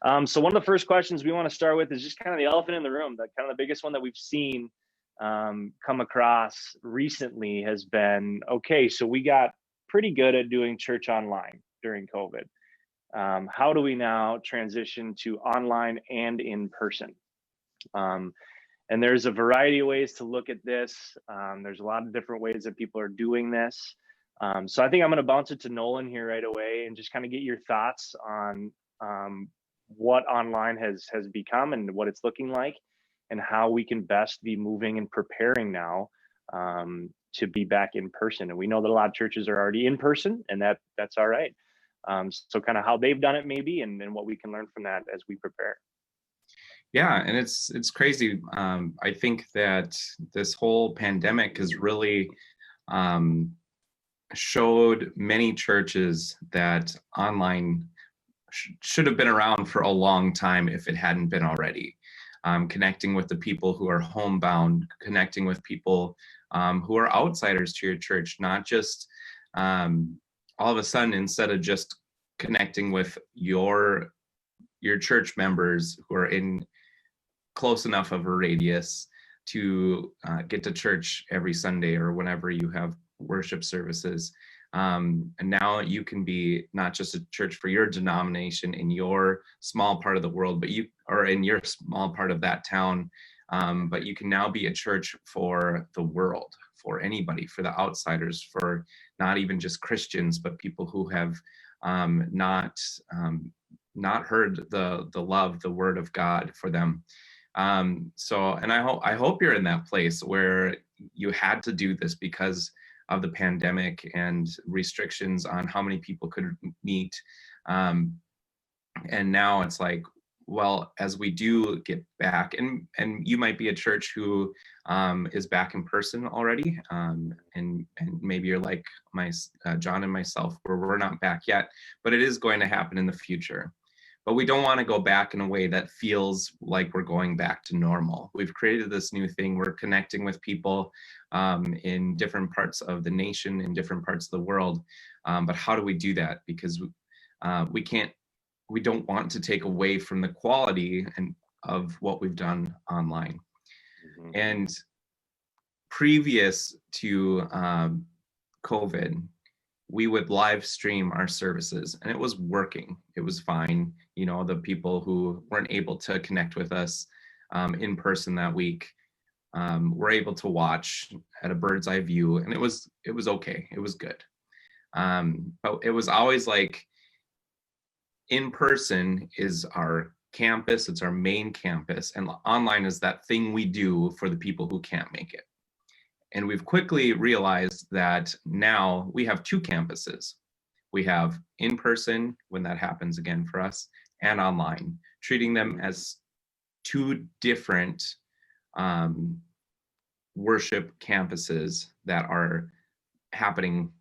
So one of the first questions we want to start with is just kind of the elephant in the room. The kind of the biggest one that we've seen come across recently has been, okay, so we got pretty good at doing church online during COVID. How do we now transition to online and in person? And there's a variety of ways to look at this. There's a lot of different ways that people are doing this. So I think I'm going to bounce it to Nolan here right away and just kind of get your thoughts on what online has become and what it's looking like, and how we can best be moving and preparing now to be back in person. And we know that a lot of churches are already in person, and that's all right. So kind of how they've done it maybe, and then what we can learn from that as we prepare. Yeah, and it's crazy. I think that this whole pandemic has really showed many churches that online should have been around for a long time if it hadn't been already. Connecting with the people who are homebound, connecting with people who are outsiders to your church, not just all of a sudden, instead of just connecting with your church members who are in close enough of a radius to get to church every Sunday or whenever you have worship services. And now you can be not just a church for your denomination in your small part of the world, but you are in your small part of that town. But you can now be a church for the world, for anybody, for the outsiders, for not even just Christians, but people who have not heard the love, the word of God for them. So, and I hope you're in that place where you had to do this because of the pandemic and restrictions on how many people could meet. And now it's like, well, as we do get back, and you might be a church who is back in person already, and maybe you're like John and myself, where we're not back yet, but it is going to happen in the future. But we don't want to go back in a way that feels like we're going back to normal. We've created this new thing. We're connecting with people in different parts of the nation, in different parts of the world. But how do we do that? Because we don't want to take away from the quality of what we've done online. Mm-hmm. And previous to COVID, we would live stream our services, and it was working. It was fine. You know, the people who weren't able to connect with us in person that week were able to watch at a bird's eye view, and it was okay. It was good. But it was always like, in person is our campus, it's our main campus, and online is that thing we do for the people who can't make it. And we've quickly realized that now we have two campuses. We have in person, when that happens again for us, and online, treating them as two different worship campuses that are happening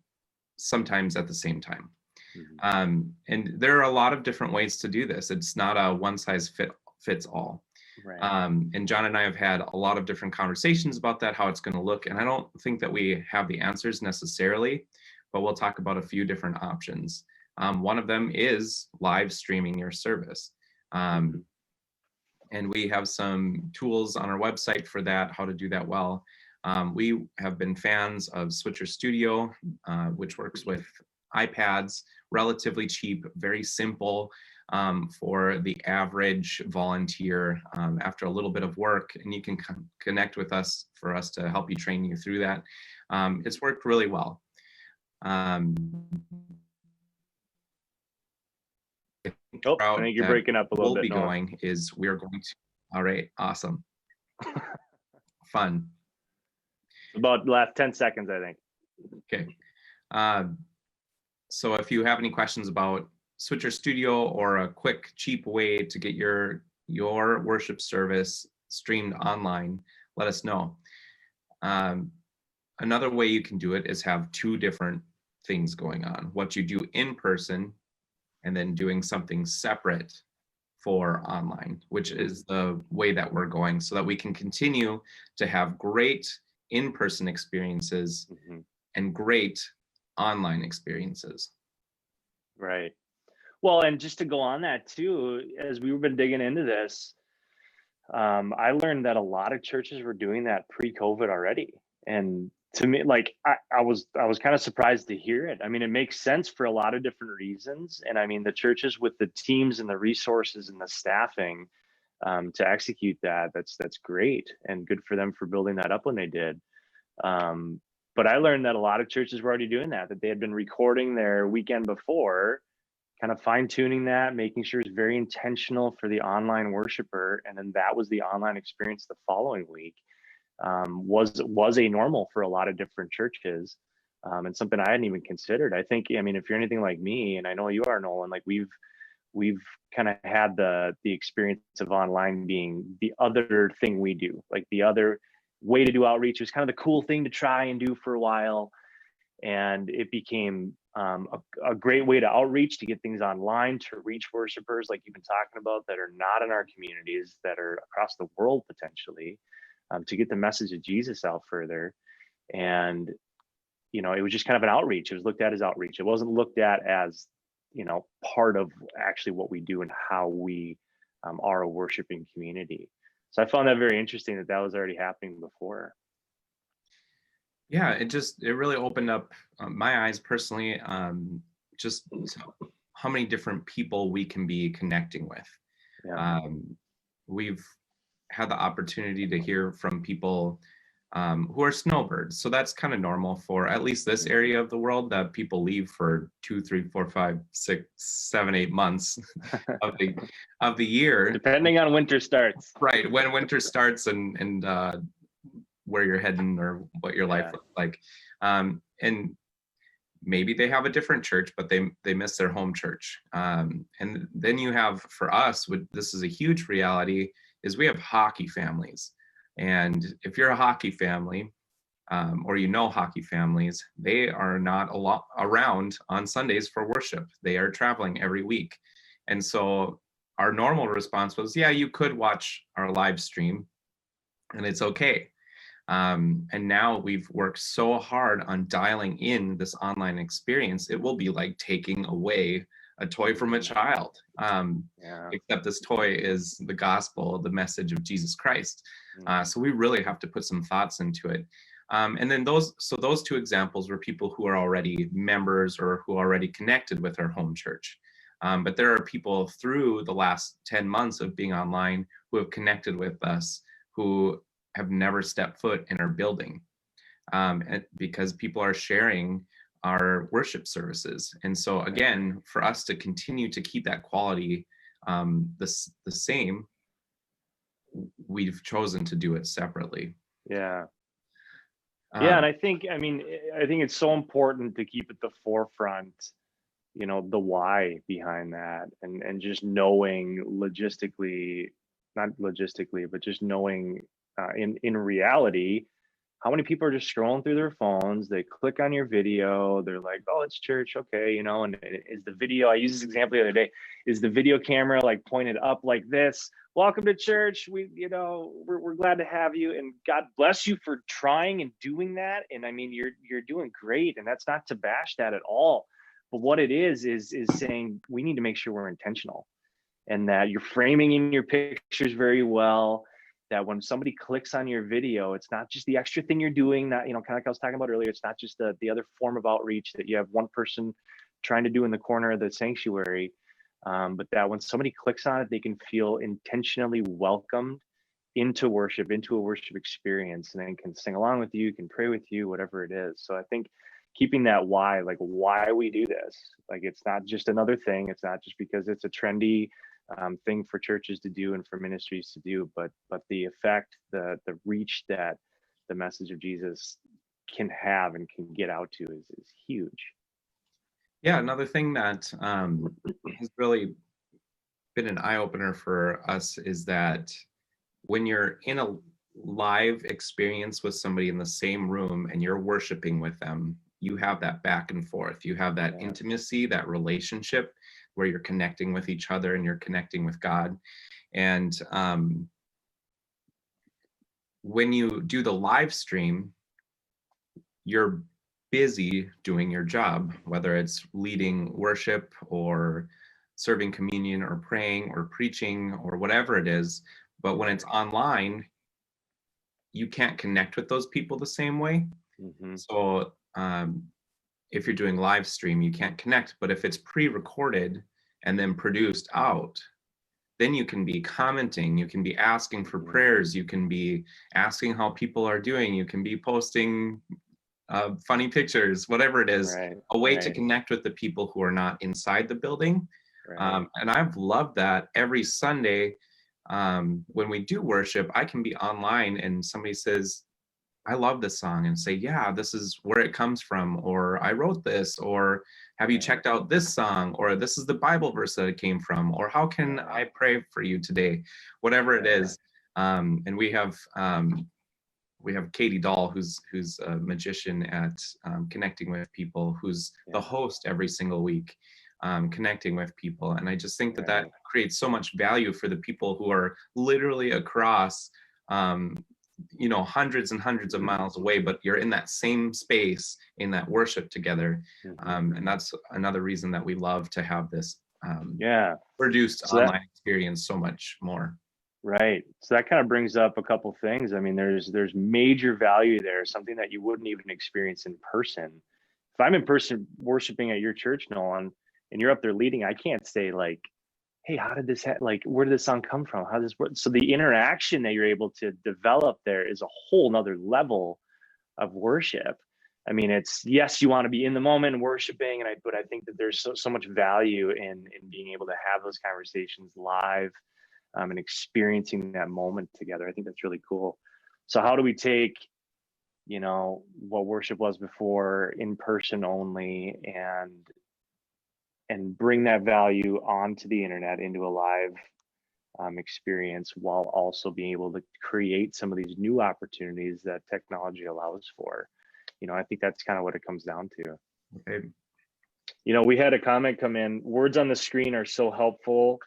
sometimes at the same time. Mm-hmm. And there are a lot of different ways to do this. It's not a one size fits all. Right. And John and I have had a lot of different conversations about that, how it's going to look. And I don't think that we have the answers necessarily, but we'll talk about a few different options. One of them is live streaming your service. And we have some tools on our website for that, how to do that well. We have been fans of Switcher Studio, which works with iPads, relatively cheap, very simple. For the average volunteer after a little bit of work, and you can connect with us for us to help you train you through that. It's worked really well. I think you're breaking up a little bit. We're going to, all right, awesome. Fun. About the last 10 seconds, I think. Okay. So if you have any questions about Switcher Studio or a quick, cheap way to get your worship service streamed online, let us know. Another way you can do it is have two different things going on. What you do in person, and then doing something separate for online, which is the way that we're going, so that we can continue to have great in-person experiences and great online experiences. Right. Well, and just to go on that too, as we've been digging into this, I learned that a lot of churches were doing that pre-COVID already. And to me, like I was kind of surprised to hear it. I mean, it makes sense for a lot of different reasons. And I mean, the churches with the teams and the resources and the staffing to execute that, that's great and good for them for building that up when they did. Um, but I learned that a lot of churches were already doing that they had been recording their weekend before, kind of fine tuning that, making sure it's very intentional for the online worshiper. And then that was the online experience the following week. Was a normal for a lot of different churches, and something I hadn't even considered. I think, I mean, if you're anything like me, and I know you are, Nolan, like we've kind of had the experience of online being the other thing we do, like the other way to do outreach. It was kind of the cool thing to try and do for a while, and it became a great way to outreach, to get things online, to reach worshipers like you've been talking about that are not in our communities, that are across the world potentially, to get the message of Jesus out further. And it was just kind of an outreach. It was looked at as outreach. It wasn't looked at as part of actually what we do and how we are a worshiping community. So I found that very interesting that was already happening before. Yeah, it really opened up my eyes personally, just how many different people we can be connecting with. Yeah. We've had the opportunity to hear from people who are snowbirds. So that's kind of normal for at least this area of the world, that people leave for 2, 3, 4, 5, 6, 7, 8 months of the year. Depending on winter starts. Right, when winter starts and where you're heading or what your life looks like. And maybe they have a different church, but they miss their home church. And then you have, for us, this is a huge reality, is we have hockey families. And if you're a hockey family, or hockey families, they are not around on Sundays for worship. They are traveling every week. And so our normal response was, yeah, you could watch our live stream and it's okay. And now we've worked so hard on dialing in this online experience. It will be like taking away a toy from a child, except this toy is the gospel, the message of Jesus Christ. So we really have to put some thoughts into it. And then those two examples were people who are already members or who are already connected with our home church. But there are people through the last 10 months of being online who have connected with us, who have never stepped foot in our building, because people are sharing our worship services. And so again, for us to continue to keep that quality the same, we've chosen to do it separately. Yeah. And I think it's so important to keep at the forefront, the why behind that, and just knowing not logistically, but just knowing in reality, how many people are just scrolling through their phones, they click on your video, they're like, oh, it's church, okay, and is the video, I used this example the other day, is the video camera like pointed up like this, welcome to church, we're glad to have you, and God bless you for trying and doing that. And I mean, you're doing great, and that's not to bash that at all, but what it is saying we need to make sure we're intentional, and that you're framing in your pictures very well, that when somebody clicks on your video, it's not just the extra thing you're doing, that, kind of like I was talking about earlier, it's not just the other form of outreach that you have one person trying to do in the corner of the sanctuary, but that when somebody clicks on it, they can feel intentionally welcomed into worship, into a worship experience, and then can sing along with you, can pray with you, whatever it is. So I think keeping that why, like why we do this, like it's not just another thing, it's not just because it's a trendy thing for churches to do and for ministries to do, but the effect, the reach that the message of Jesus can have and can get out to is huge. Yeah, another thing that has really been an eye-opener for us is that when you're in a live experience with somebody in the same room and you're worshiping with them, you have that back and forth, you have that intimacy, that relationship where you're connecting with each other and you're connecting with God. And when you do the live stream, you're busy doing your job, whether it's leading worship or serving communion or praying or preaching or whatever it is. But when it's online, you can't connect with those people the same way. Mm-hmm. So if you're doing live stream, you can't connect. But if it's pre-recorded and then produced out, then you can be commenting, you can be asking for prayers, you can be asking how people are doing, you can be posting funny pictures, whatever it is, Right. a way to Right. connect with the people who are not inside the building. Right. And I've loved that. Every Sunday, when we do worship, I can be online and somebody says, I love this song, and say, yeah, this is where it comes from, or I wrote this, or have you checked out this song, or this is the Bible verse that it came from, or how can I pray for you today, whatever it is. And we have Katie Dahl, who's a magician at Connecting with People, who's the host every single week, connecting with people. And I just think that that creates so much value for the people who are literally across hundreds and hundreds of miles away, but you're in that same space in that worship together. And that's another reason that we love to have this produced online experience so much more. Right. So that kind of brings up a couple things. I mean, there's major value there, something that you wouldn't even experience in person. If I'm in person worshiping at your church, Nolan, and you're up there leading, I can't say like, hey, how did this where did this song come from? How does this work? So the interaction that you're able to develop there is a whole nother level of worship. I mean, it's, yes, you want to be in the moment worshiping, but I think that there's so much value in being able to have those conversations live, and experiencing that moment together. I think that's really cool. So how do we take, what worship was before, in person only, and bring that value onto the internet, into a live experience, while also being able to create some of these new opportunities that technology allows for? I think that's kind of what it comes down to. Okay. We had a comment come in: words on the screen are so helpful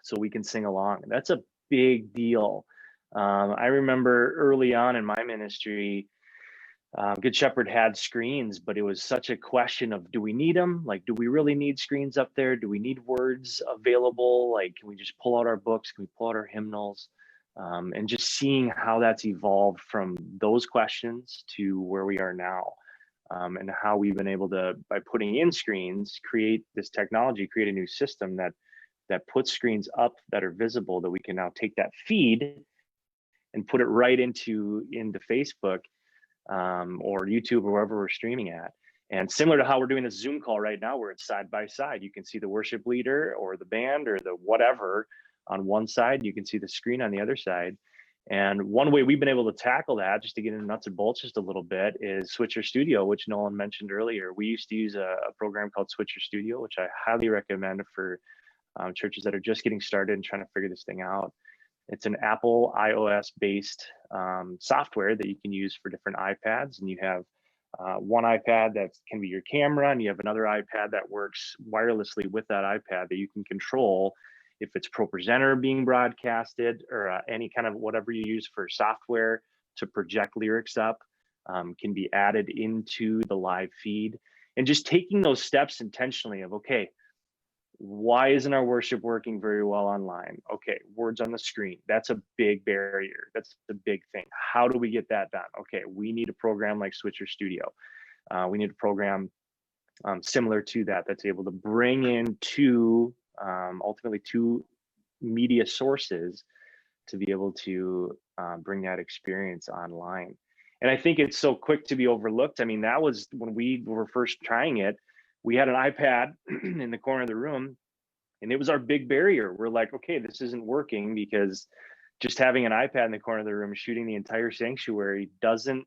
so we can sing along. That's a big deal. I remember early on in my ministry, Good Shepherd had screens, but it was such a question of, do we need them? Like, do we really need screens up there? Do we need words available? Like, can we just pull out our books? Can we pull out our hymnals? And just seeing how that's evolved from those questions to where we are now. And how we've been able to, by putting in screens, create this technology, create a new system that puts screens up that are visible, that we can now take that feed and put it right into Facebook, or YouTube, or wherever we're streaming at. And similar to how we're doing a Zoom call right now, where it's side by side, you can see the worship leader or the band or the whatever on one side, you can see the screen on the other side. And one way we've been able to tackle that, just to get into nuts and bolts just a little bit, is Switcher Studio, which Nolan mentioned earlier. We used to use a program called Switcher Studio, which I highly recommend for churches that are just getting started and trying to figure this thing out. It's an Apple iOS based software that you can use for different iPads. And you have one iPad that can be your camera, and you have another iPad that works wirelessly with that iPad, that you can control if it's ProPresenter being broadcasted, or any kind of whatever you use for software to project lyrics up, can be added into the live feed. And just taking those steps intentionally of, okay, why isn't our worship working very well online? Okay, words on the screen, that's a big barrier. That's the big thing. How do we get that done? Okay, we need a program like Switcher Studio. We need a program similar to that, that's able to bring in ultimately two media sources to be able to bring that experience online. And I think it's so quick to be overlooked. I mean, that was when we were first trying it. We had an iPad in the corner of the room, and it was our big barrier. We're like, okay, this isn't working, because just having an iPad in the corner of the room shooting the entire sanctuary doesn't,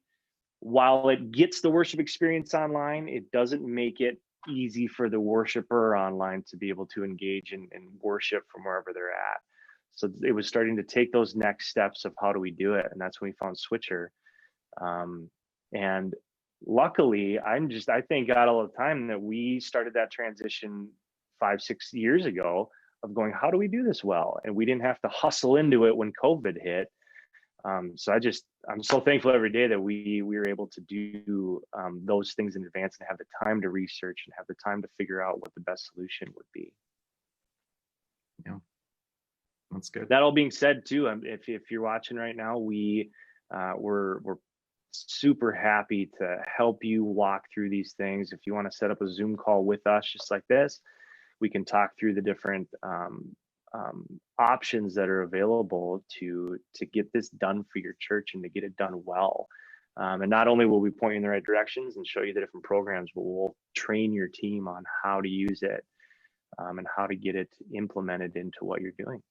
while it gets the worship experience online, it doesn't make it easy for the worshiper online to be able to engage and worship from wherever they're at. So it was starting to take those next steps of, how do we do it? And that's when we found Switcher. And luckily, I thank God all the time that we started that transition 5-6 years ago, of going, how do we do this well? And we didn't have to hustle into it when COVID hit. So I'm so thankful every day that we were able to do those things in advance, and have the time to research and have the time to figure out what the best solution would be. Yeah, that's good. That all being said, too, if you're watching right now, we're super happy to help you walk through these things. If you want to set up a Zoom call with us, just like this, we can talk through the different options that are available to get this done for your church and to get it done well. And not only will we point you in the right directions and show you the different programs, but we'll train your team on how to use it and how to get it implemented into what you're doing.